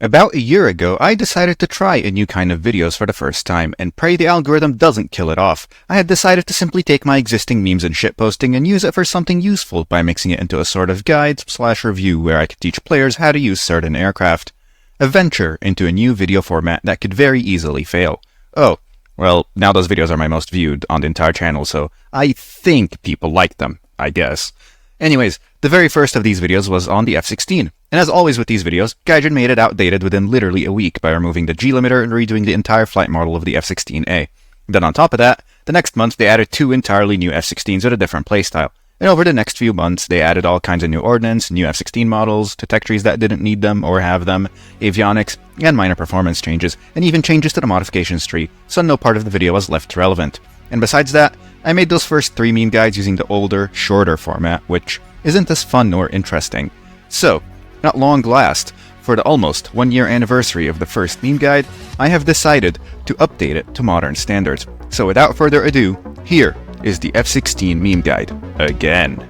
About a year ago, I decided to try a new kind of videos for the first time, and pray the algorithm doesn't kill it off. I had decided to simply take my existing memes and shitposting and use it for something useful by mixing it into a sort of guide/review where I could teach players how to use certain aircraft. A venture into a new video format that could very easily fail. Oh, well, now those videos are my most viewed on the entire channel, so I think people like them, I guess. Anyways, the very first of these videos was on the F-16, and as always with these videos, Gaijin made it outdated within literally a week by removing the G-limiter and redoing the entire flight model of the F-16A. Then on top of that, the next month they added 2 entirely new F-16s with a different playstyle. And over the next few months, they added all kinds of new ordnance, new F-16 models, detect trees that didn't need them or have them, avionics, and minor performance changes, and even changes to the modifications tree, so no part of the video was left relevant. And besides that, I made those first 3 meme guides using the older, shorter format, which isn't as fun or interesting. So, at long last, for the almost 1-year anniversary of the first meme guide, I have decided to update it to modern standards. So without further ado, here is the F-16 meme guide again.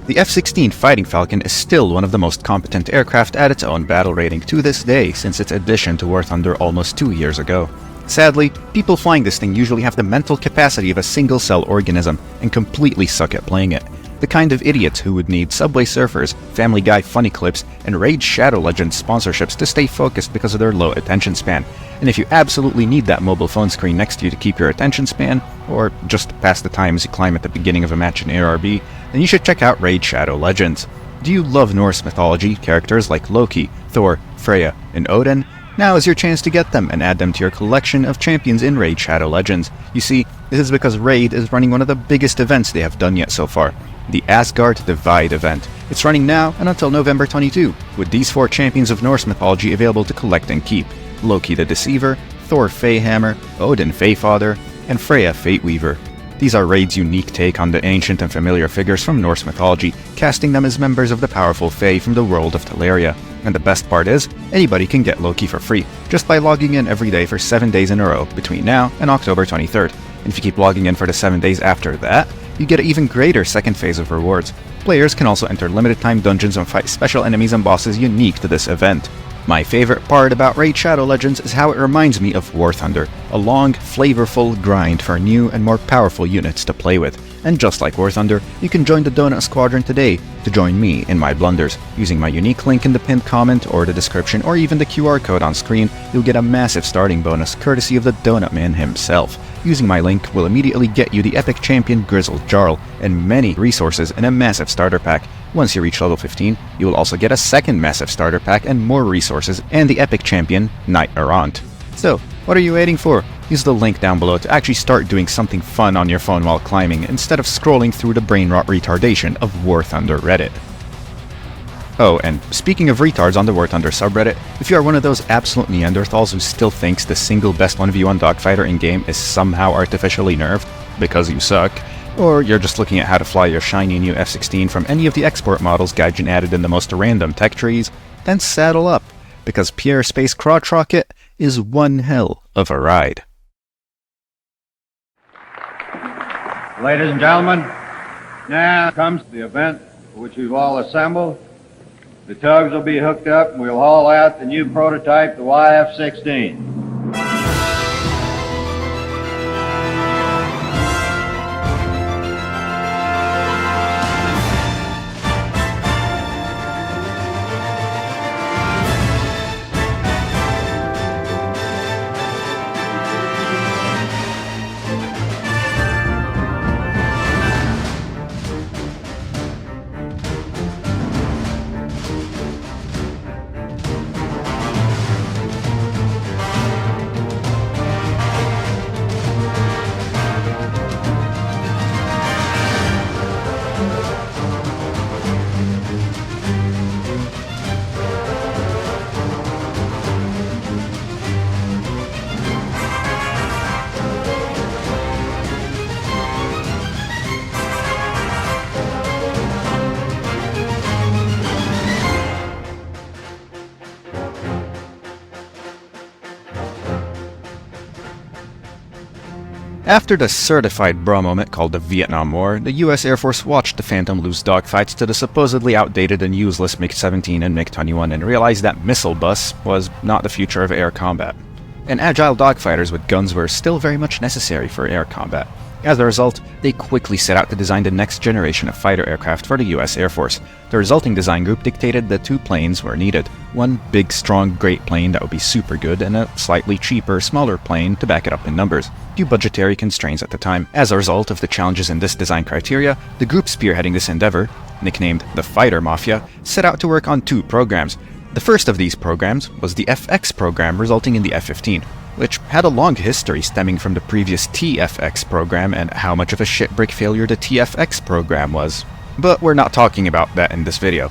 The F-16 Fighting Falcon is still one of the most competent aircraft at its own battle rating to this day since its addition to War Thunder almost 2 years ago. Sadly, people flying this thing usually have the mental capacity of a single-cell organism and completely suck at playing it. The kind of idiots who would need Subway Surfers, Family Guy funny clips, and Raid Shadow Legends sponsorships to stay focused because of their low attention span. And if you absolutely need that mobile phone screen next to you to keep your attention span, or just to pass the time as you climb at the beginning of a match in ARB, then you should check out Raid Shadow Legends. Do you love Norse mythology, characters like Loki, Thor, Freya, and Odin? Now is your chance to get them and add them to your collection of champions in Raid Shadow Legends. You see, this is because Raid is running one of the biggest events they have done yet so far, the Asgard Divide event. It's running now and until November 22, with these 4 champions of Norse mythology available to collect and keep: Loki the Deceiver, Thor Feyhammer, Odin Feyfather, and Freya Fateweaver. These are Raid's unique take on the ancient and familiar figures from Norse mythology, casting them as members of the powerful Fae from the world of Teleria. And the best part is, anybody can get Loki for free, just by logging in every day for 7 days in a row between now and October 23rd. And if you keep logging in for the 7 days after that, you get an even greater second phase of rewards. Players can also enter limited time dungeons and fight special enemies and bosses unique to this event. My favorite part about Raid Shadow Legends is how it reminds me of War Thunder, a long, flavorful grind for new and more powerful units to play with. And just like War Thunder, you can join the Donut Squadron today to join me in my blunders. Using my unique link in the pinned comment or the description or even the QR code on screen, you'll get a massive starting bonus courtesy of the Donut Man himself. Using my link will immediately get you the epic champion Grizzled Jarl and many resources in a massive starter pack. Once you reach level 15, you will also get a second massive starter pack and more resources and the epic champion Knight Errant. So, what are you waiting for? Use the link down below to actually start doing something fun on your phone while climbing instead of scrolling through the brain rot retardation of War Thunder Reddit. Oh, and speaking of retards on the War Thunder subreddit, if you are one of those absolute Neanderthals who still thinks the single best 1v1 dogfighter in-game is somehow artificially nerfed, because you suck, or you're just looking at how to fly your shiny new F-16 from any of the export models Gaijin added in the most random tech trees, then saddle up, because Pierre Space Crotch Rocket is one hell of a ride. Ladies and gentlemen, now comes the event for which we've all assembled. The tugs will be hooked up and we'll haul out the new prototype, the YF-16. After the certified bra moment called the Vietnam War, the US Air Force watched the Phantom lose dogfights to the supposedly outdated and useless MiG-17 and MiG-21 and realized that missile bus was not the future of air combat. And agile dogfighters with guns were still very much necessary for air combat. As a result, they quickly set out to design the next generation of fighter aircraft for the US Air Force. The resulting design group dictated that two planes were needed. One big, strong, great plane that would be super good, and a slightly cheaper, smaller plane to back it up in numbers. Due budgetary constraints at the time. As a result of the challenges in this design criteria, the group spearheading this endeavor, nicknamed the Fighter Mafia, set out to work on two programs. The first of these programs was the FX program, resulting in the F-15, which had a long history stemming from the previous TFX program and how much of a shitbrick failure the TFX program was. But we're not talking about that in this video.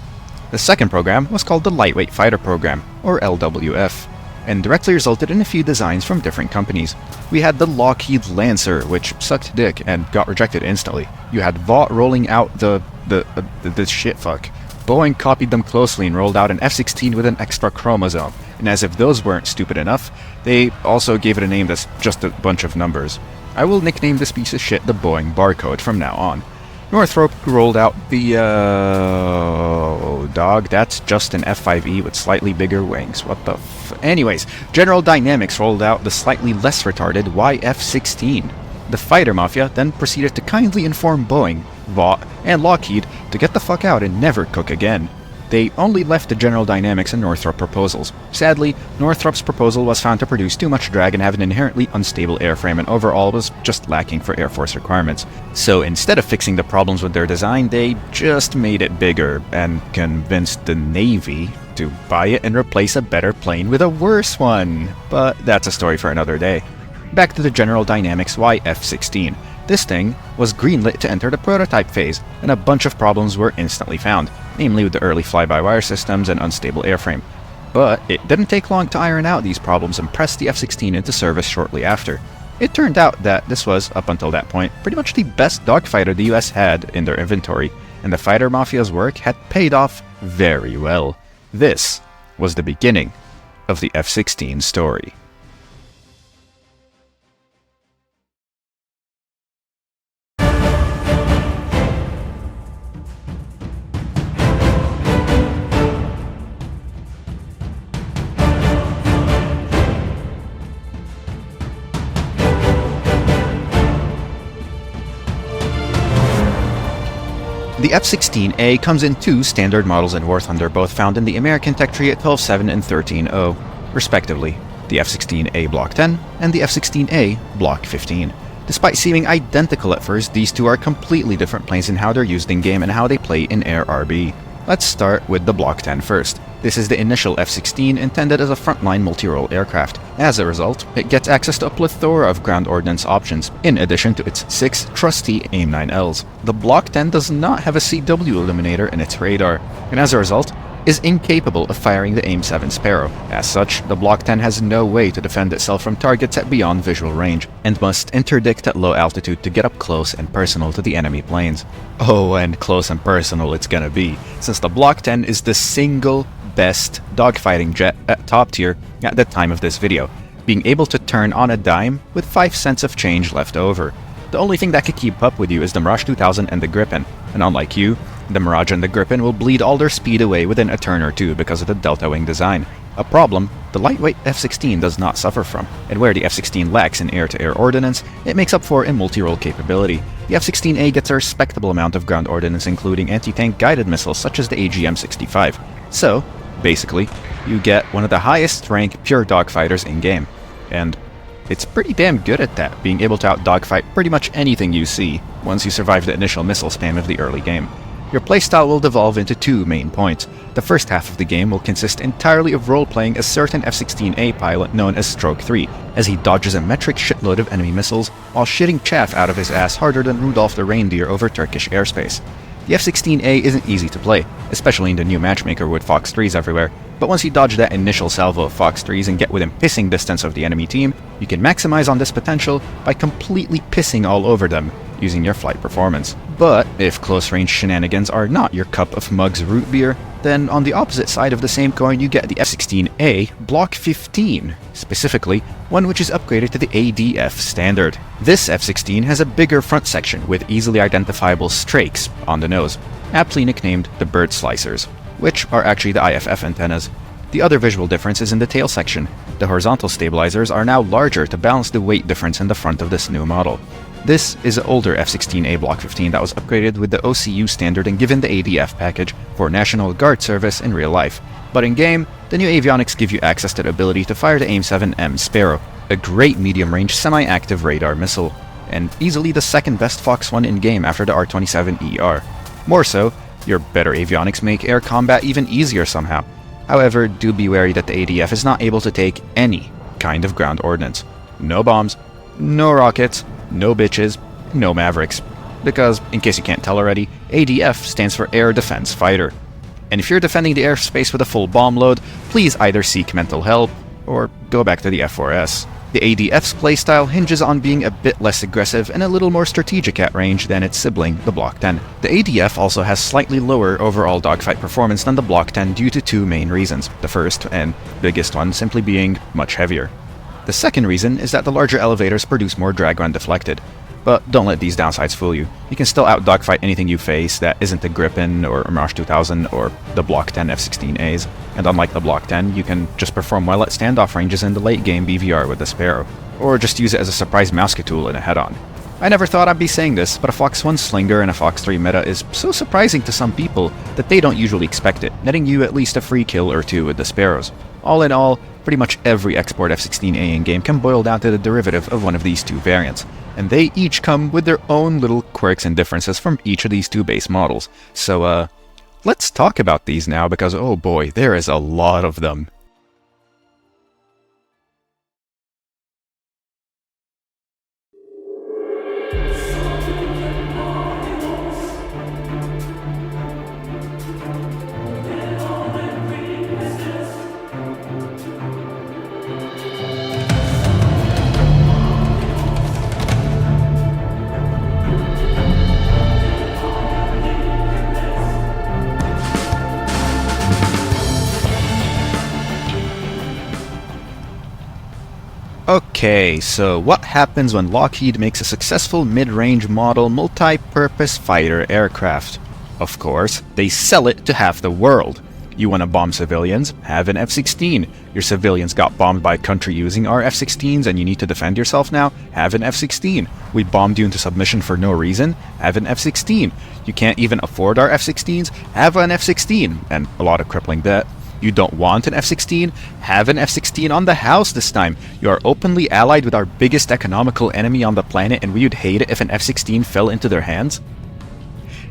The second program was called the Lightweight Fighter Program, or LWF, and directly resulted in a few designs from different companies. We had the Lockheed Lancer, which sucked dick and got rejected instantly. You had Vought rolling out the shitfuck. Boeing copied them closely and rolled out an F-16 with an extra chromosome, and as if those weren't stupid enough, they also gave it a name that's just a bunch of numbers. I will nickname this piece of shit the Boeing barcode from now on. Northrop rolled out the, dog, that's just an F-5E with slightly bigger wings, what the Anyways, General Dynamics rolled out the slightly less retarded YF-16. The Fighter Mafia then proceeded to kindly inform Boeing, Vought, and Lockheed to get the fuck out and never cook again. They only left the General Dynamics and Northrop proposals. Sadly, Northrop's proposal was found to produce too much drag and have an inherently unstable airframe and overall was just lacking for Air Force requirements. So instead of fixing the problems with their design, they just made it bigger and convinced the Navy to buy it and replace a better plane with a worse one. But that's a story for another day. Back to the General Dynamics YF-16. This thing was greenlit to enter the prototype phase, and a bunch of problems were instantly found, namely with the early fly-by-wire systems and unstable airframe. But it didn't take long to iron out these problems and press the F-16 into service shortly after. It turned out that this was, up until that point, pretty much the best dogfighter the US had in their inventory, and the Fighter Mafia's work had paid off very well. This was the beginning of the F-16 story. The F-16A comes in two standard models in War Thunder, both found in the American tech tree at 12.7 and 13.0, respectively, the F-16A Block 10 and the F-16A Block 15. Despite seeming identical at first, these two are completely different planes in how they're used in-game and how they play in Air RB. Let's start with the Block 10 first. This is the initial F-16 intended as a frontline multi-role aircraft. As a result, it gets access to a plethora of ground ordnance options, in addition to its 6 trusty AIM-9Ls. The Block 10 does not have a CW illuminator in its radar, and as a result, is incapable of firing the AIM-7 Sparrow. As such, the Block 10 has no way to defend itself from targets at beyond visual range, and must interdict at low altitude to get up close and personal to the enemy planes. Oh, and close and personal it's gonna be, since the Block 10 is the single best dogfighting jet at top tier at the time of this video, being able to turn on a dime with 5 cents of change left over. The only thing that could keep up with you is the Mirage 2000 and the Gripen, and unlike you, the Mirage and the Gripen will bleed all their speed away within a turn or two because of the delta wing design. A problem the lightweight F-16 does not suffer from, and where the F-16 lacks in air-to-air ordnance, it makes up for in multi-role capability. The F-16A gets a respectable amount of ground ordnance, including anti-tank guided missiles such as the AGM-65. So, basically, you get one of the highest rank pure dogfighters in-game, and it's pretty damn good at that, being able to out-dogfight pretty much anything you see once you survive the initial missile spam of the early game. Your playstyle will devolve into two main points. The first half of the game will consist entirely of role-playing a certain F-16A pilot known as Stroke 3, as he dodges a metric shitload of enemy missiles while shitting chaff out of his ass harder than Rudolph the Reindeer over Turkish airspace. The F-16A isn't easy to play, especially in the new matchmaker with Fox 3s everywhere, but once you dodge that initial salvo of Fox 3s and get within pissing distance of the enemy team, you can maximize on this potential by completely pissing all over them using your flight performance. But if close-range shenanigans are not your cup of Mug's root beer, then on the opposite side of the same coin you get the F-16A Block 15, specifically one which is upgraded to the ADF standard. This F-16 has a bigger front section with easily identifiable strakes on the nose, aptly nicknamed the bird slicers, which are actually the IFF antennas. The other visual difference is in the tail section. The horizontal stabilizers are now larger to balance the weight difference in the front of this new model. This is an older F-16A Block 15 that was upgraded with the OCU standard and given the ADF package for National Guard service in real life. But in game, the new avionics give you access to the ability to fire the AIM-7M Sparrow, a great medium-range semi-active radar missile, and easily the second best Fox 1 in game after the R-27ER. More so, your better avionics make air combat even easier somehow. However, do be wary that the ADF is not able to take any kind of ground ordnance. No bombs, no rockets, no bitches, no mavericks. Because, in case you can't tell already, ADF stands for Air Defense Fighter. And if you're defending the airspace with a full bomb load, please either seek mental help, or go back to the F4S. The ADF's playstyle hinges on being a bit less aggressive and a little more strategic at range than its sibling, the Block 10. The ADF also has slightly lower overall dogfight performance than the Block 10 due to two main reasons. The first, and biggest one, simply being much heavier. The second reason is that the larger elevators produce more drag when deflected. But don't let these downsides fool you. You can still out-dogfight anything you face that isn't the Gripen or Mirage 2000 or the Block 10 F-16As. And unlike the Block 10, you can just perform well at standoff ranges in the late-game BVR with the Sparrow. Or just use it as a surprise Mauska tool in a head-on. I never thought I'd be saying this, but a Fox 1 Slinger and a Fox 3 meta is so surprising to some people that they don't usually expect it, netting you at least a free kill or two with the Sparrows. All in all, pretty much every export F-16A in-game can boil down to the derivative of one of these two variants, and they each come with their own little quirks and differences from each of these two base models. So, let's talk about these now, because oh boy, there is a lot of them. Okay, so what happens when Lockheed makes a successful mid-range model multi-purpose fighter aircraft? Of course, they sell it to half the world. You want to bomb civilians? Have an F-16. Your civilians got bombed by a country using our F-16s and you need to defend yourself now? Have an F-16. We bombed you into submission for no reason? Have an F-16. You can't even afford our F-16s? Have an F-16. And a lot of crippling debt. You don't want an F-16? Have an F-16 on the house this time. You are openly allied with our biggest economical enemy on the planet and we would hate it if an F-16 fell into their hands?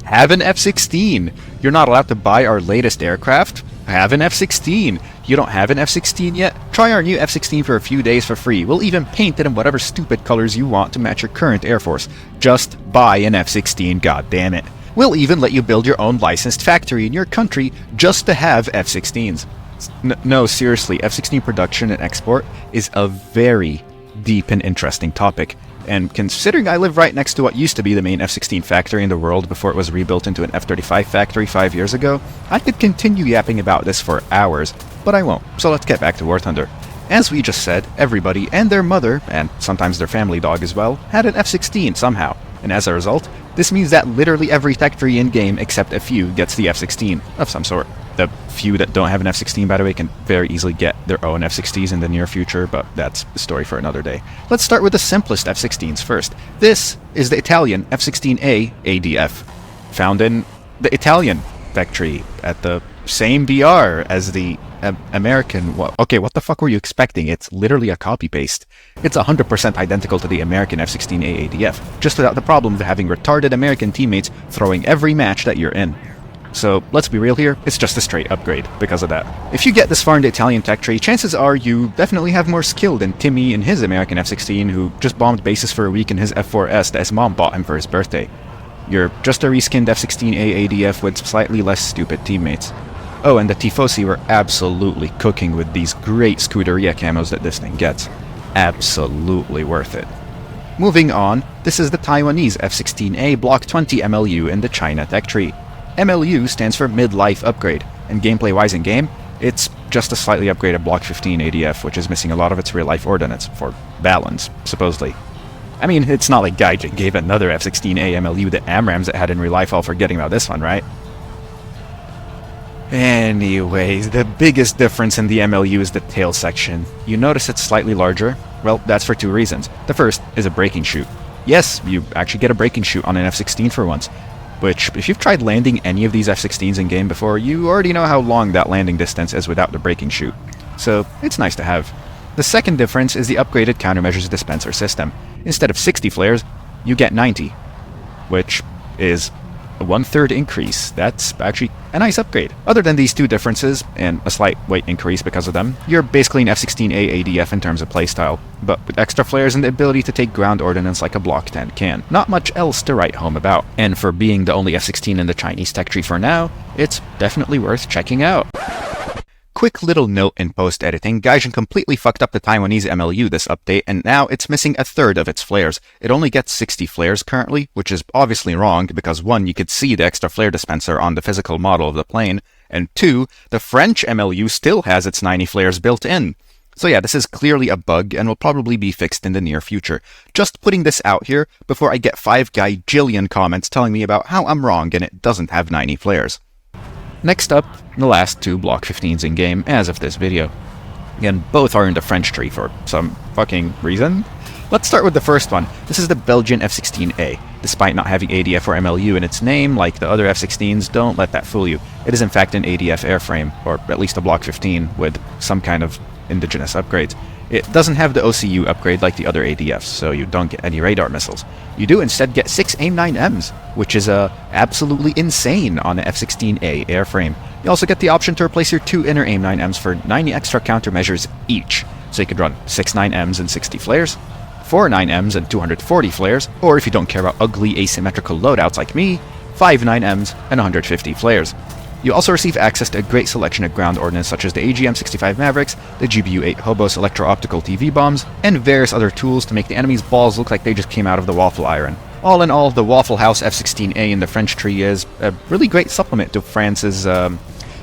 Have an F-16. You're not allowed to buy our latest aircraft? Have an F-16. You don't have an F-16 yet? Try our new F-16 for a few days for free. We'll even paint it in whatever stupid colors you want to match your current Air Force. Just buy an F-16, goddammit. We'll even let you build your own licensed factory in your country just to have F-16s. No, seriously, F-16 production and export is a very deep and interesting topic. And considering I live right next to what used to be the main F-16 factory in the world before it was rebuilt into an F-35 factory 5 years ago, I could continue yapping about this for hours, but I won't, so let's get back to War Thunder. As we just said, everybody and their mother, and sometimes their family dog as well, had an F-16 somehow, and as a result, this means that literally every factory in-game except a few gets the F-16 of some sort. The few that don't have an F-16, by the way, can very easily get their own F-16s in the near future, but that's a story for another day. Let's start with the simplest F-16s first. This is the Italian F-16A ADF, found in the Italian factory at the same BR as the American. Okay, what the fuck were you expecting? It's literally a copy-paste. It's 100% identical to the American F-16A ADF, just without the problem of having retarded American teammates throwing every match that you're in. So, let's be real here, it's just a straight upgrade because of that. If you get this far in the Italian tech tree, chances are you definitely have more skill than Timmy in his American F-16 who just bombed bases for a week in his F4S that his mom bought him for his birthday. You're just a reskinned F-16A ADF with slightly less stupid teammates. Oh, and the Tifosi were absolutely cooking with these great Scuderia camos that this thing gets. Absolutely worth it. Moving on, this is the Taiwanese F-16A Block 20 MLU in the China tech tree. MLU stands for Mid-Life Upgrade, and gameplay-wise in-game, it's just a slightly upgraded Block 15 ADF, which is missing a lot of its real-life ordnance, for balance, supposedly. I mean, it's not like Gaijin gave another F-16A MLU the AMRAAMs it had in real life all forgetting about this one, right? Anyways, the biggest difference in the MLU is the tail section. You notice it's slightly larger? Well, that's for two reasons. The first is a braking chute. Yes, you actually get a braking chute on an F-16 for once, which, if you've tried landing any of these F-16s in-game before, you already know how long that landing distance is without the braking chute. So, it's nice to have. The second difference is the upgraded countermeasures dispenser system. Instead of 60 flares, you get 90, which is a 1/3 increase. That's actually a nice upgrade. Other than these two differences, and a slight weight increase because of them, you're basically an F-16A ADF in terms of playstyle, but with extra flares and the ability to take ground ordnance like a Block 10 can. Not much else to write home about. And for being the only F-16 in the Chinese tech tree for now, it's definitely worth checking out. Quick little note in post-editing, Gaijin completely fucked up the Taiwanese MLU this update, and now it's missing a third of its flares. It only gets 60 flares currently, which is obviously wrong, because 1, you could see the extra flare dispenser on the physical model of the plane, and 2, the French MLU still has its 90 flares built in. So yeah, this is clearly a bug, and will probably be fixed in the near future. Just putting this out here, before I get 5 gajillion comments telling me about how I'm wrong and it doesn't have 90 flares. Next up, the last two Block 15s in-game as of this video. Again, both are in the French tree for some fucking reason. Let's start with the first one. This is the Belgian F-16A. Despite not having ADF or MLU in its name, like the other F-16s, don't let that fool you. It is in fact an ADF airframe, or at least a Block 15, with some kind of indigenous upgrades. It doesn't have the OCU upgrade like the other ADFs, so you don't get any radar missiles. You do instead get 6 AIM-9Ms, which is absolutely insane on an F-16A airframe. You also get the option to replace your 2 inner AIM-9Ms for 90 extra countermeasures each, so you could run 6 9Ms and 60 flares, 4 9Ms and 240 flares, or if you don't care about ugly asymmetrical loadouts like me, 5 9Ms and 150 flares. You also receive access to a great selection of ground ordnance such as the AGM-65 Mavericks, the GBU-8 Hobos electro-optical TV bombs, and various other tools to make the enemy's balls look like they just came out of the waffle iron. All in all, the Waffle House F-16A in the French tree is a really great supplement to France's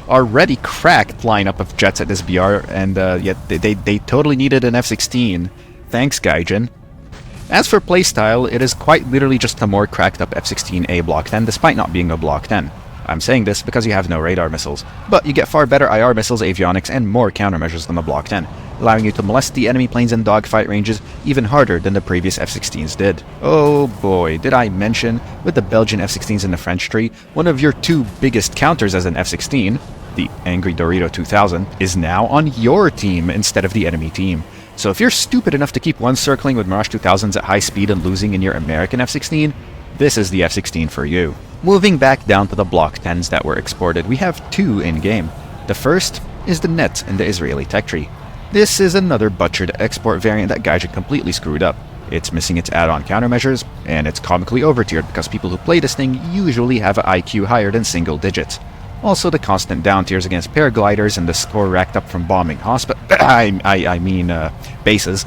already cracked lineup of jets at this BR, and yet they totally needed an F-16. Thanks, Gaijin. As for playstyle, it is quite literally just a more cracked up F-16A Block 10 despite not being a Block 10. I'm saying this because you have no radar missiles, but you get far better IR missiles, avionics, and more countermeasures than the Block 10, allowing you to molest the enemy planes in dogfight ranges even harder than the previous F-16s did. Oh boy, did I mention, with the Belgian F-16s in the French tree, one of your two biggest counters as an F-16, the Angry Dorito 2000, is now on your team instead of the enemy team. So if you're stupid enough to keep one circling with Mirage 2000s at high speed and losing in your American F-16, this is the F-16 for you. Moving back down to the Block 10s that were exported, we have 2 in-game. The first is the Net in the Israeli tech tree. This is another butchered export variant that Gaijin completely screwed up. It's missing its add-on countermeasures, and it's comically overtiered because people who play this thing usually have an IQ higher than single digits. Also, the constant down tiers against paragliders and the score racked up from bombing bases,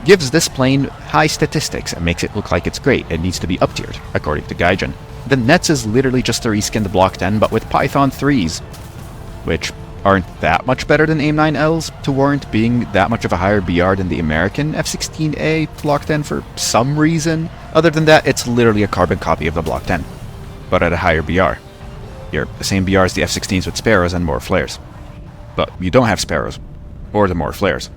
gives this plane high statistics and makes it look like it's great and needs to be up-tiered, according to Gaijin. The Nets is literally just a reskinned Block 10, but with Python 3s, which aren't that much better than AIM-9Ls to warrant being that much of a higher BR than the American F-16A Block 10 for some reason. Other than that, it's literally a carbon copy of the Block 10, but at a higher BR. You're the same BR as the F-16s with Sparrows and more flares. But you don't have Sparrows, or the more flares.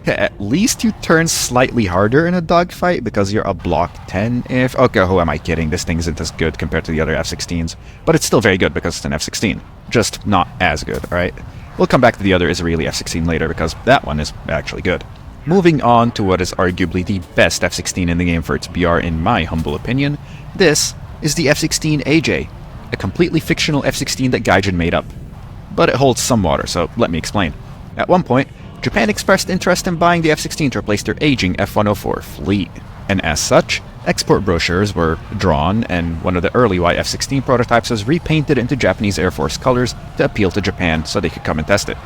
At least you turn slightly harder in a dogfight because you're a Block 10 if... Okay, who am I kidding? This thing isn't as good compared to the other F-16s. But it's still very good because it's an F-16. Just not as good, alright? We'll come back to the other Israeli F-16 later because that one is actually good. Moving on to what is arguably the best F-16 in the game for its BR in my humble opinion, this is the F-16AJ, a completely fictional F-16 that Gaijin made up. But it holds some water, so let me explain. At one point, Japan expressed interest in buying the F-16 to replace their aging F-104 fleet, and as such, export brochures were drawn and one of the early YF-16 prototypes was repainted into Japanese Air Force colors to appeal to Japan so they could come and test it.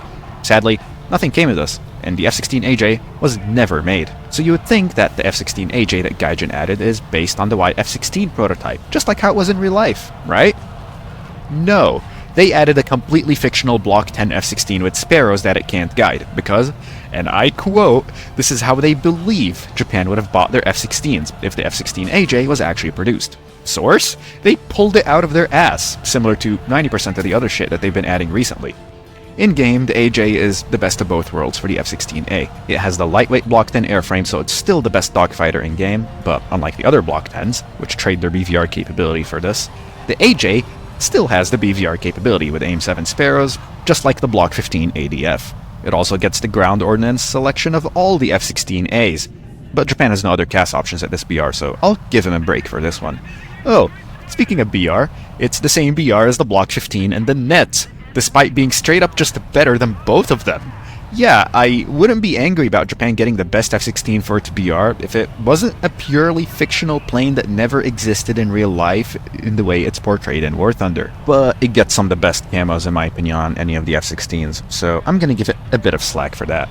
Sadly, nothing came of this. and the F-16AJ was never made. So you would think that the F-16AJ that Gaijin added is based on the F-16 prototype, just like how it was in real life, right? No. They added a completely fictional Block 10 F-16 with sparrows that it can't guide, because, and I quote, this is how they believe Japan would have bought their F-16s if the F-16AJ was actually produced. Source? They pulled it out of their ass, similar to 90% of the other shit that they've been adding recently. In-game, the AJ is the best of both worlds for the F-16A. It has the lightweight Block 10 airframe, so it's still the best dogfighter in-game, but unlike the other Block 10s, which trade their BVR capability for this, the AJ still has the BVR capability with AIM-7 Sparrows, just like the Block 15 ADF. It also gets the ground ordnance selection of all the F-16As, but Japan has no other CAS options at this BR, so I'll give him a break for this one. Oh, speaking of BR, it's the same BR as the Block 15 and the Net, despite being straight up just better than both of them. Yeah, I wouldn't be angry about Japan getting the best F-16 for its BR if it wasn't a purely fictional plane that never existed in real life in the way it's portrayed in War Thunder. But it gets some of the best camos in my opinion on any of the F-16s, so I'm gonna give it a bit of slack for that.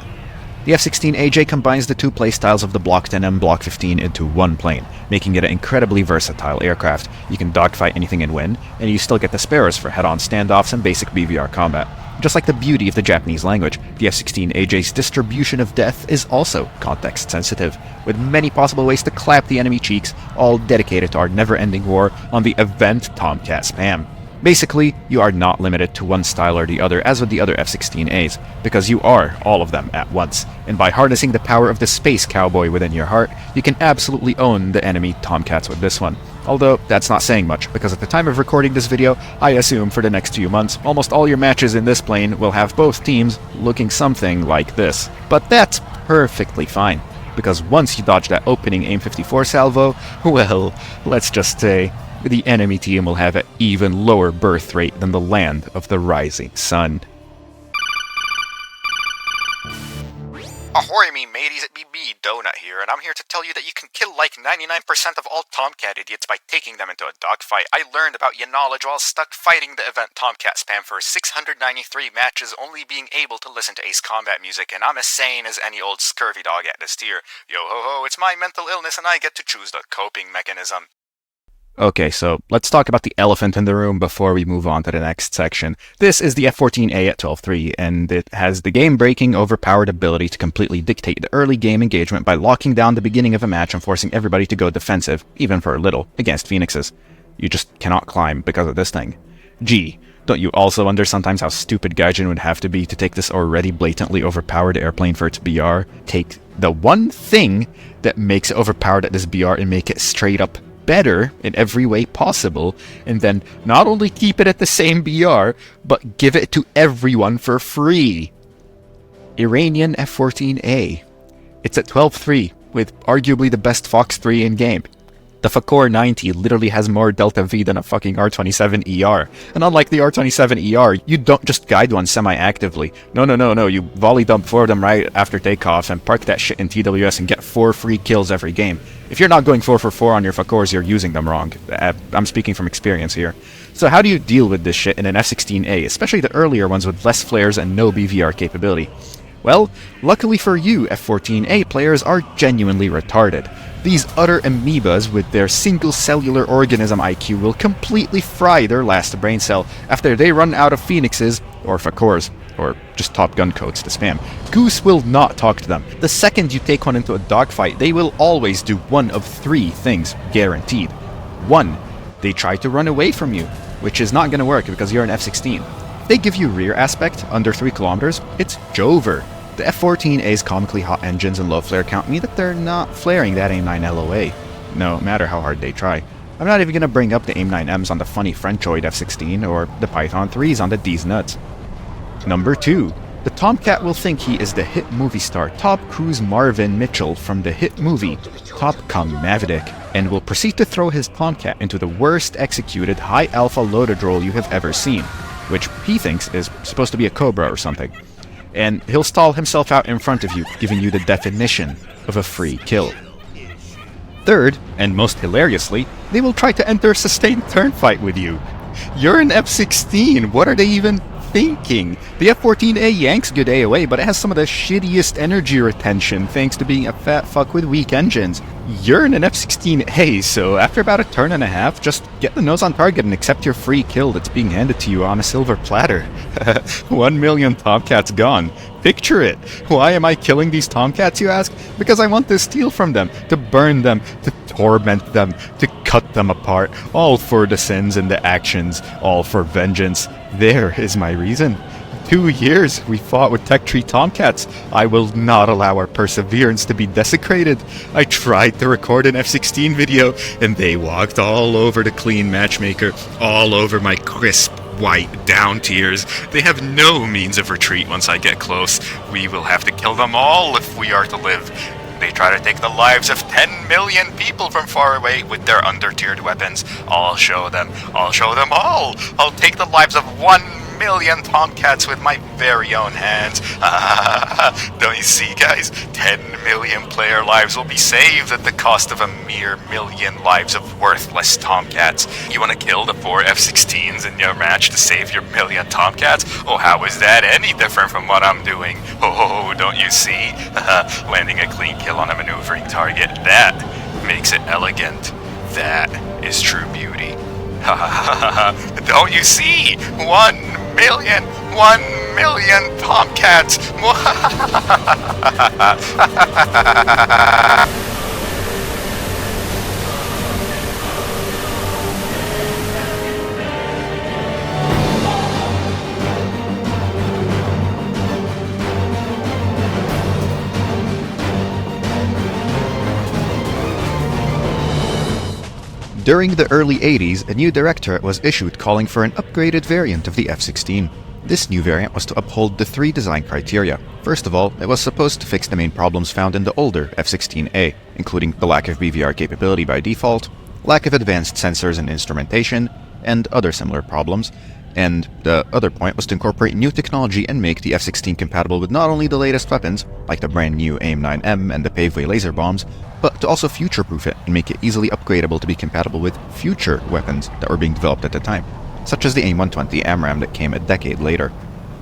The F-16AJ combines the two playstyles of the Block 10 and Block 15 into one plane, making it an incredibly versatile aircraft. You can dogfight anything and win, and you still get the Sparrows for head-on standoffs and basic BVR combat. Just like the beauty of the Japanese language, the F-16AJ's distribution of death is also context-sensitive, with many possible ways to clap the enemy cheeks, all dedicated to our never-ending war on the event Tomcat spam. Basically, you are not limited to one style or the other as with the other F-16As, because you are all of them at once, and by harnessing the power of the space cowboy within your heart, you can absolutely own the enemy Tomcats with this one. Although, that's not saying much, because at the time of recording this video, I assume for the next few months, almost all your matches in this plane will have both teams looking something like this. But that's perfectly fine, because once you dodge that opening AIM-54 salvo, well, let's just say, the enemy team will have an even lower birth rate than the land of the rising sun. Ahoy me mateys, it be me, Donut here, and I'm here to tell you that you can kill like 99% of all Tomcat idiots by taking them into a dogfight. I learned about your knowledge while stuck fighting the event Tomcat spam for 693 matches, only being able to listen to Ace Combat music, and I'm as sane as any old scurvy dog at this tier. Yo ho ho, it's my mental illness and I get to choose the coping mechanism. Okay, so let's talk about the elephant in the room before we move on to the next section. This is the F-14A at 12.3, and it has the game-breaking, overpowered ability to completely dictate the early game engagement by locking down the beginning of a match and forcing everybody to go defensive, even for a little, against Phoenixes. You just cannot climb because of this thing. Gee, don't you also wonder sometimes how stupid Gaijin would have to be to take this already blatantly overpowered airplane for its BR, take the one thing that makes it overpowered at this BR and make it straight up better in every way possible, and then not only keep it at the same BR, but give it to everyone for free. Iranian F-14A. It's at 12.3, with arguably the best Fox 3 in game. The Fakor 90 literally has more Delta V than a fucking R-27ER. And unlike the R-27ER, you don't just guide one semi-actively. No, you volley dump for them right after takeoff and park that shit in TWS and get 4 free kills every game. If you're not going 4 for 4 on your Fakors, you're using them wrong. I'm speaking from experience here. So how do you deal with this shit in an F-16A, especially the earlier ones with less flares and no BVR capability? Well, luckily for you, F-14A players are genuinely retarded. These utter amoebas with their single cellular organism IQ will completely fry their last brain cell after they run out of Phoenixes, or Fakors, or just Top Gun codes to spam. Goose will not talk to them. The second you take one into a dogfight, they will always do one of 3 things, guaranteed. 1, they try to run away from you, which is not going to work because you're an F-16. If they give you rear aspect under 3 kilometers, it's Jover. The F-14A's comically hot engines and low flare count mean that they're not flaring that AIM-9 LOA, no matter how hard they try. I'm not even going to bring up the AIM-9Ms on the funny Frenchoid F-16 or the Python 3s on the D's nuts. Number 2. The Tomcat will think he is the hit movie star Top Cruise Marvin Mitchell from the hit movie Top Gun Maverick, and will proceed to throw his Tomcat into the worst executed high alpha loaded roll you have ever seen, which he thinks is supposed to be a Cobra or something. And he'll stall himself out in front of you, giving you the definition of a free kill. Third, and most hilariously, they will try to enter a sustained turn fight with you. You're an F-16, what are they even thinking? The F-14A yanks good AOA, but it has some of the shittiest energy retention thanks to being a fat fuck with weak engines. You're in an F-16A, so after about a turn and a half, just get the nose on target and accept your free kill that's being handed to you on a silver platter. 1 million Tomcats gone. Picture it. Why am I killing these Tomcats, you ask? Because I want to steal from them, to burn them, to torment them, to cut them apart, all for the sins and the actions, all for vengeance. There is my reason. 2 years we fought with Tech Tree Tomcats. I will not allow our perseverance to be desecrated. I tried to record an F-16 video, and they walked all over the clean matchmaker, all over my crisp white down tiers. They have no means of retreat once I get close. We will have to kill them all if we are to live. They try to take the lives of 10 million people from far away with their under-tiered weapons. I'll show them. I'll show them all. I'll take the lives of 1 million Tomcats with my very own hands. Don't you see, guys? 10 million player lives will be saved at the cost of a mere million lives of worthless Tomcats. You want to kill the 4 F-16s in your match to save your million Tomcats? Oh, how is that any different from what I'm doing? Oh, don't you see? Landing a clean kill on a maneuvering target, that makes it elegant. That is true beauty. Don't you see? 1 million Tomcats! During the early 80s, a new directorate was issued calling for an upgraded variant of the F-16. This new variant was to uphold the 3 design criteria. First of all, it was supposed to fix the main problems found in the older F-16A, including the lack of BVR capability by default, lack of advanced sensors and instrumentation, and other similar problems. And the other point was to incorporate new technology and make the F-16 compatible with not only the latest weapons, like the brand new AIM-9M and the Paveway laser bombs, but to also future-proof it and make it easily upgradable to be compatible with future weapons that were being developed at the time, such as the AIM-120 AMRAAM that came a decade later.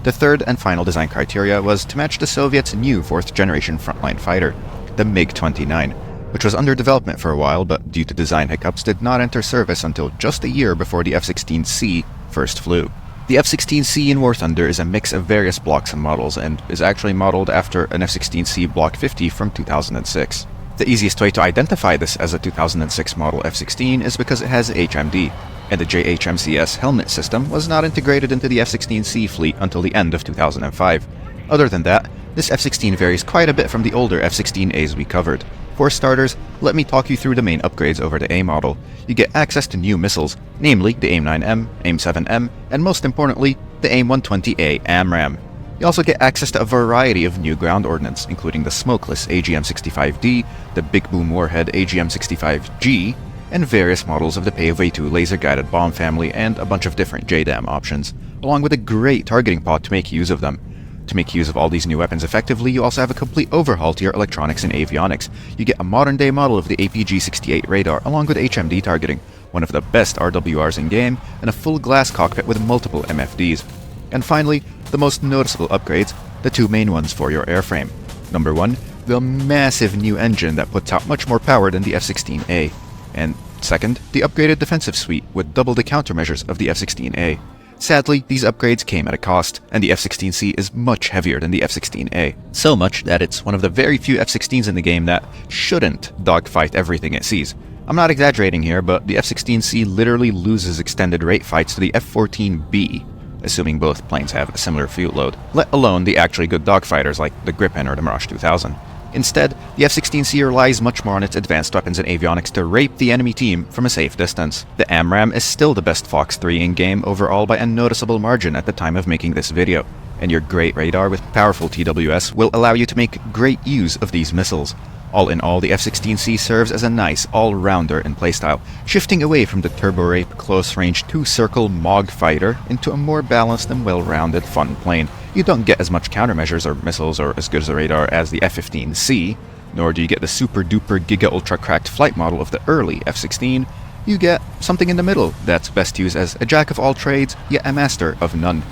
The third and final design criteria was to match the Soviets' new 4th-generation frontline fighter, the MiG-29, which was under development for a while but due to design hiccups did not enter service until just a year before the F-16C first flew. The F-16C in War Thunder is a mix of various blocks and models and is actually modeled after an F-16C Block 50 from 2006. The easiest way to identify this as a 2006 model F-16 is because it has HMD, and the JHMCS helmet system was not integrated into the F-16C fleet until the end of 2005. Other than that, this F-16 varies quite a bit from the older F-16As we covered. For starters, let me talk you through the main upgrades over the A model. You get access to new missiles, namely the AIM-9M, AIM-7M, and most importantly, the AIM-120 AMRAAM. You also get access to a variety of new ground ordnance, including the smokeless AGM-65D, the Big Boom Warhead AGM-65G, and various models of the Paveway 2 laser-guided bomb family and a bunch of different JDAM options, along with a great targeting pod to make use of them. To make use of all these new weapons effectively, you also have a complete overhaul to your electronics and avionics. You get a modern-day model of the APG-68 radar along with HMD targeting, one of the best RWRs in-game, and a full glass cockpit with multiple MFDs. And finally, the most noticeable upgrades, the 2 main ones for your airframe. Number 1, the massive new engine that puts out much more power than the F-16A. And second, the upgraded defensive suite with double the countermeasures of the F-16A. Sadly, these upgrades came at a cost, and the F-16C is much heavier than the F-16A. So much that it's one of the very few F-16s in the game that shouldn't dogfight everything it sees. I'm not exaggerating here, but the F-16C literally loses extended rate fights to the F-14B, assuming both planes have a similar fuel load, let alone the actually good dogfighters like the Gripen or the Mirage 2000. Instead, the F-16C relies much more on its advanced weapons and avionics to rape the enemy team from a safe distance. The AMRAAM is still the best Fox 3 in-game overall by a noticeable margin at the time of making this video, and your great radar with powerful TWS will allow you to make great use of these missiles. All in all, the F-16C serves as a nice all-rounder in playstyle, shifting away from the turbo-rape close-range 2-circle MOG fighter into a more balanced and well-rounded fun plane. You don't get as much countermeasures or missiles or as good as a radar as the F-15C, nor do you get the super-duper giga-ultra-cracked flight model of the early F-16. You get something in the middle that's best used as a jack of all trades, yet a master of none.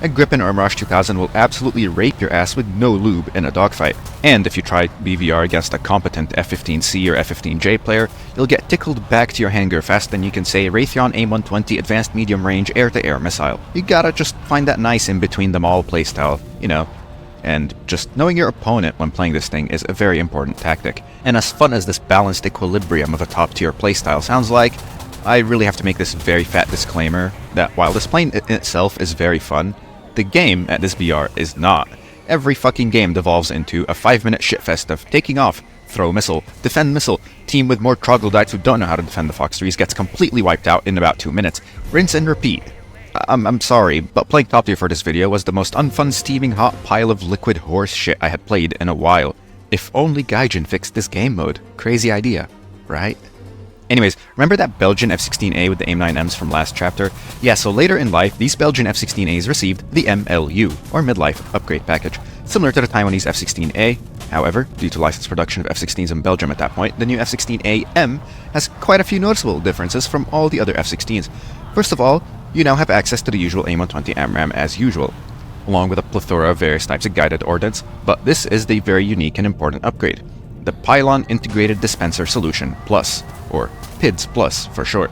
a Gripen or Mirage 2000 will absolutely rape your ass with no lube in a dogfight. And if you try BVR against a competent F-15C or F-15J player, you'll get tickled back to your hangar faster than you can say Raytheon AIM-120 Advanced Medium Range Air-to-Air Missile. You gotta just find that nice in-between-them-all playstyle, you know. And just knowing your opponent when playing this thing is a very important tactic. And as fun as this balanced equilibrium of a top-tier playstyle sounds like, I really have to make this very fat disclaimer that while this plane in itself is very fun, the game at this BR is not. Every fucking game devolves into a 5-minute shitfest of taking off, throw missile, defend missile, team with more troglodytes who don't know how to defend the Fox 3s gets completely wiped out in about 2 minutes. Rinse and repeat. I'm sorry, but playing top tier for this video was the most unfun steaming hot pile of liquid horse shit I had played in a while. If only Gaijin fixed this game mode. Crazy idea, right? Anyways, remember that Belgian F-16A with the AIM-9Ms from last chapter? Yeah, so later in life, these Belgian F-16As received the MLU, or Midlife Upgrade Package, similar to the Taiwanese F-16A. However, due to licensed production of F-16s in Belgium at that point, the new F-16AM has quite a few noticeable differences from all the other F-16s. First of all, you now have access to the usual AIM-120 AMRAAM as usual, along with a plethora of various types of guided ordnance, but this is the very unique and important upgrade. The Pylon Integrated Dispenser Solution Plus, or PIDS Plus for short.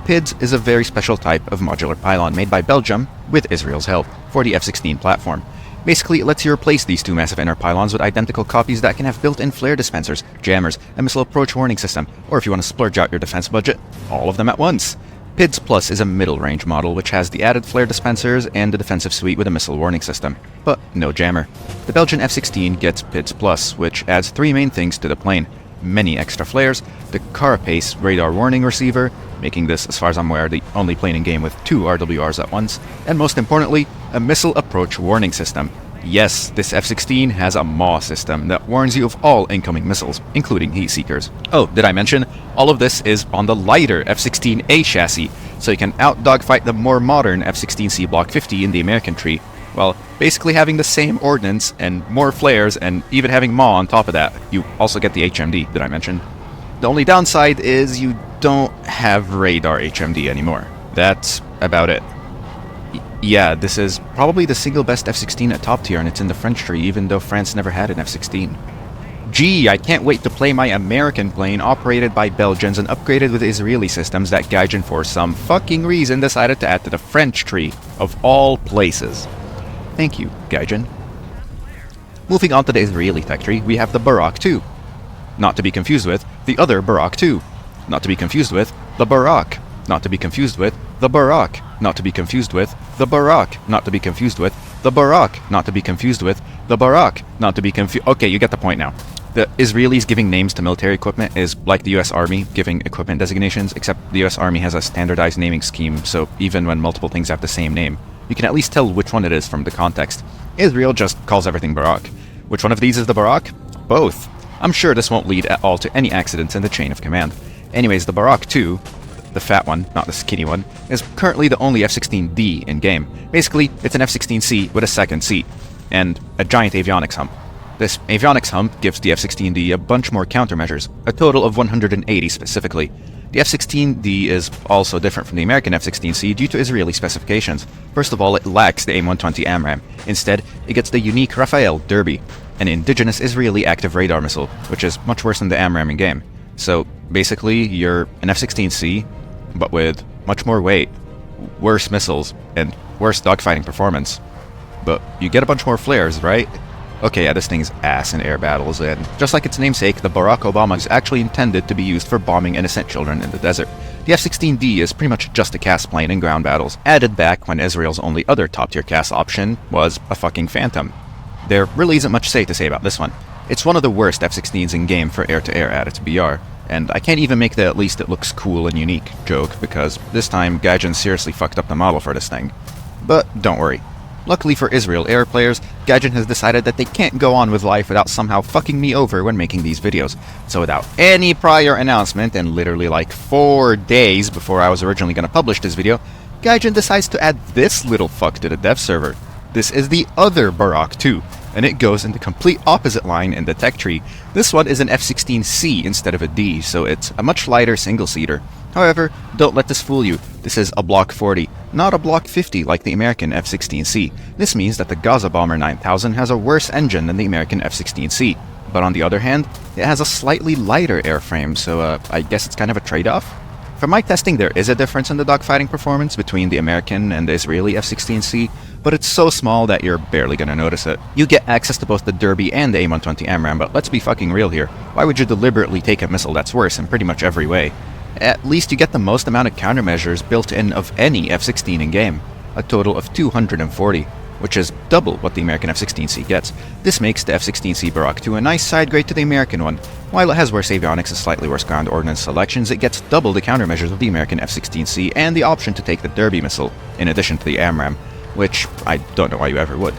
PIDS is a very special type of modular pylon made by Belgium, with Israel's help, for the F-16 platform. Basically, it lets you replace these two massive inner pylons with identical copies that can have built-in flare dispensers, jammers, a missile approach warning system, or if you want to splurge out your defense budget, all of them at once. PIDS Plus is a middle-range model which has the added flare dispensers and the defensive suite with a missile warning system, but no jammer. The Belgian F-16 gets PIDS Plus, which adds 3 main things to the plane. Many extra flares, the Carapace radar warning receiver, making this, as far as I'm aware, the only plane in game with 2 RWRs at once, and most importantly, a missile approach warning system. Yes, this F-16 has a MAW system that warns you of all incoming missiles, including heat seekers. Oh, did I mention? All of this is on the lighter F-16A chassis, so you can out-dogfight the more modern F-16C Block 50 in the American tree, while basically having the same ordnance and more flares and even having MAW on top of that. You also get the HMD, did I mention? The only downside is you don't have radar HMD anymore. That's about it. Yeah, this is probably the single best F-16 at top tier, and it's in the French tree, even though France never had an F-16. Gee, I can't wait to play my American plane operated by Belgians and upgraded with Israeli systems that Gaijin for some fucking reason decided to add to the French tree, of all places. Thank you, Gaijin. Moving on to the Israeli tech tree, we have the Barak 2. Not to be confused with the other Barak 2. Not to be confused with the Barak. Not to be confused with the Barak. Not to be confused with the Barak. Not to be confused with the Barak. Not to be confused with the Barak. Not to be confused. Okay, you get the point now. The Israelis giving names to military equipment is like the US Army giving equipment designations, except the US Army has a standardized naming scheme, so even when multiple things have the same name, you can at least tell which one it is from the context. Israel just calls everything Barak. Which one of these is the Barak? Both. I'm sure this won't lead at all to any accidents in the chain of command. Anyways, the Barak 2, the fat one, not the skinny one, is currently the only F-16D in-game. Basically, it's an F-16C with a second seat, and a giant avionics hump. This avionics hump gives the F-16D a bunch more countermeasures, a total of 180 specifically. The F-16D is also different from the American F-16C due to Israeli specifications. First of all, it lacks the AIM-120 AMRAAM. Instead, it gets the unique Rafael Derby, an indigenous Israeli active radar missile, which is much worse than the AMRAAM in-game. So, basically, you're an F-16C, but with much more weight, worse missiles, and worse dogfighting performance. But you get a bunch more flares, right? Okay, yeah, this thing's ass in air battles, and just like its namesake, the Barack Obama is actually intended to be used for bombing innocent children in the desert. The F-16D is pretty much just a cast plane in ground battles, added back when Israel's only other top-tier cast option was a fucking Phantom. There really isn't much to say about this one. It's one of the worst F-16s in-game for air-to-air at its BR, and I can't even make the "at least it looks cool and unique" joke, because this time Gaijin seriously fucked up the model for this thing. But don't worry. Luckily for Israel Air players, Gaijin has decided that they can't go on with life without somehow fucking me over when making these videos. So without any prior announcement, and literally like 4 days before I was originally going to publish this video, Gaijin decides to add this little fuck to the dev server. This is the other Barak 2, and it goes in the complete opposite line in the tech tree. This one is an F-16C instead of a D, so it's a much lighter single-seater. However, don't let this fool you. This is a Block 40, not a Block 50 like the American F-16C. This means that the Gaza Bomber 9000 has a worse engine than the American F-16C. But on the other hand, it has a slightly lighter airframe, so I guess it's kind of a trade-off? From my testing, there is a difference in the dogfighting performance between the American and the Israeli F-16C, but it's so small that you're barely gonna notice it. You get access to both the Derby and the AIM-120 AMRAAM, but let's be fucking real here. Why would you deliberately take a missile that's worse in pretty much every way? At least you get the most amount of countermeasures built in of any F-16 in-game, a total of 240, which is double what the American F-16C gets. This makes the F-16C Barak 2 a nice side grade to the American one. While it has worse avionics and slightly worse ground ordnance selections, it gets double the countermeasures of the American F-16C and the option to take the Derby missile, in addition to the AMRAAM, which I don't know why you ever would.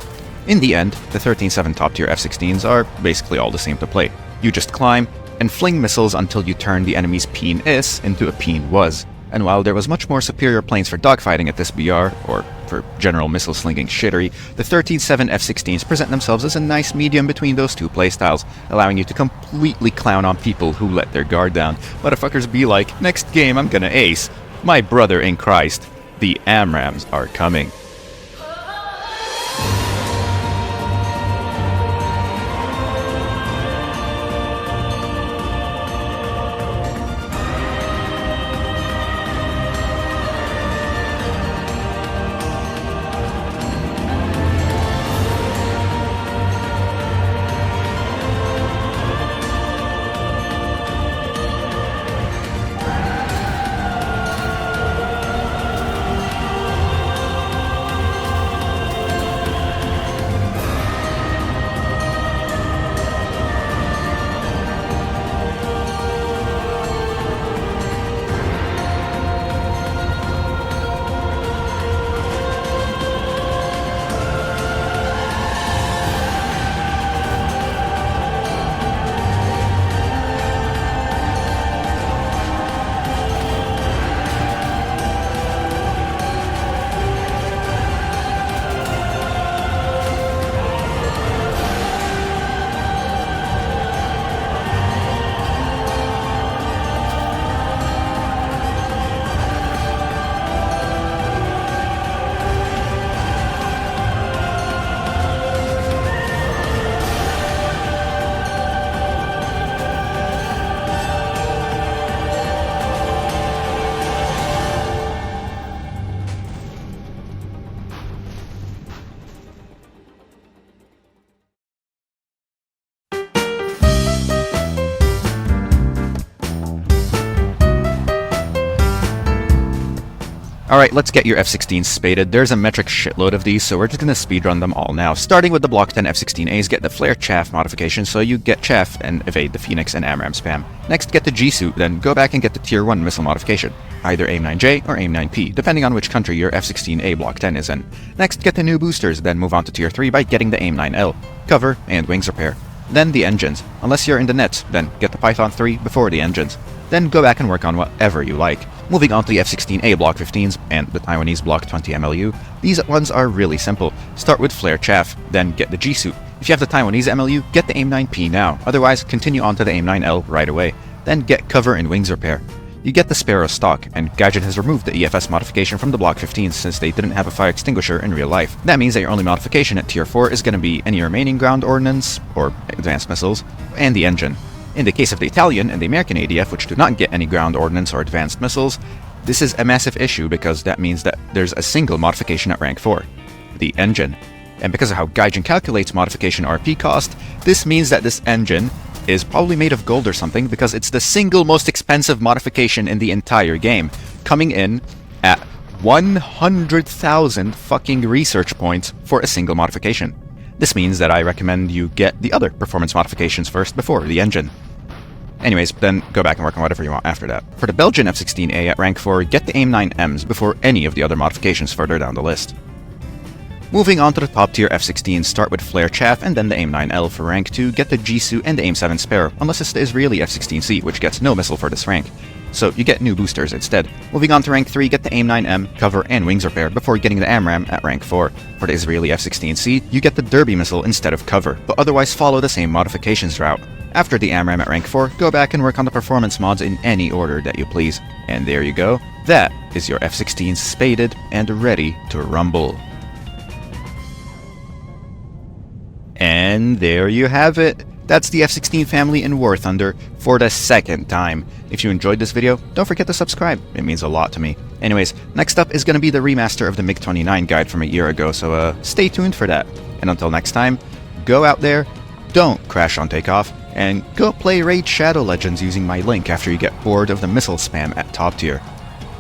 In the end, the 13-7 top-tier F-16s are basically all the same to play. You just climb and fling missiles until you turn the enemy's peen is into a peen was. And while there was much more superior planes for dogfighting at this BR, or for general missile slinging shittery, the 13-7 F-16s present themselves as a nice medium between those two playstyles, allowing you to completely clown on people who let their guard down. Motherfuckers be like, next game I'm gonna ace. My brother in Christ, the AMRAAMs are coming. Alright, let's get your F-16s spaded. There's a metric shitload of these, so we're just gonna speedrun them all now. Starting with the Block 10 F-16As, get the Flare Chaff modification, so you get Chaff and evade the Phoenix and AMRAAM spam. Next, get the G-Suit, then go back and get the Tier 1 missile modification, either AIM-9J or AIM-9P, depending on which country your F-16A Block 10 is in. Next, get the new boosters, then move on to Tier 3 by getting the AIM-9L, cover, and wings repair. Then the engines. Unless you're in the nets, then get the Python 3 before the engines. Then go back and work on whatever you like. Moving on to the F-16A Block 15s and the Taiwanese Block 20 MLU, these ones are really simple. Start with Flare Chaff, then get the G-Suit. If you have the Taiwanese MLU, get the AIM-9P now, otherwise continue on to the AIM-9L right away. Then get cover and wings repair. You get the Sparrow stock, and Gadget has removed the EFS modification from the Block 15s since they didn't have a fire extinguisher in real life. That means that your only modification at Tier 4 is going to be any remaining ground ordnance, or advanced missiles, and the engine. In the case of the Italian and the American ADF, which do not get any ground ordnance or advanced missiles, this is a massive issue because that means that there's a single modification at rank 4, the engine. And because of how Gaijin calculates modification RP cost, this means that this engine is probably made of gold or something because it's the single most expensive modification in the entire game, coming in at 100,000 fucking research points for a single modification. This means that I recommend you get the other performance modifications first before the engine. Anyways, then go back and work on whatever you want after that. For the Belgian F-16A at rank 4, get the AIM-9Ms before any of the other modifications further down the list. Moving on to the top tier F-16s, start with Flare Chaff and then the AIM-9L for rank 2, get the G-Suit and the AIM-7 Sparrow, unless it's the Israeli F-16C, which gets no missile for this rank. So you get new boosters instead. Moving on to rank 3, get the AIM-9M, cover, and wings repair before getting the AMRAAM at rank 4. For the Israeli F-16C, you get the Derby missile instead of cover, but otherwise follow the same modifications route. After the AMRAAM at rank 4, go back and work on the performance mods in any order that you please. And there you go. That is your F-16 spaded and ready to rumble. And there you have it. That's the F-16 family in War Thunder for the second time. If you enjoyed this video, don't forget to subscribe. It means a lot to me. Anyways, next up is going to be the remaster of the MiG-29 guide from a year ago, so stay tuned for that. And until next time, go out there, don't crash on takeoff, and go play Raid Shadow Legends using my link after you get bored of the missile spam at top tier.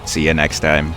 See you next time.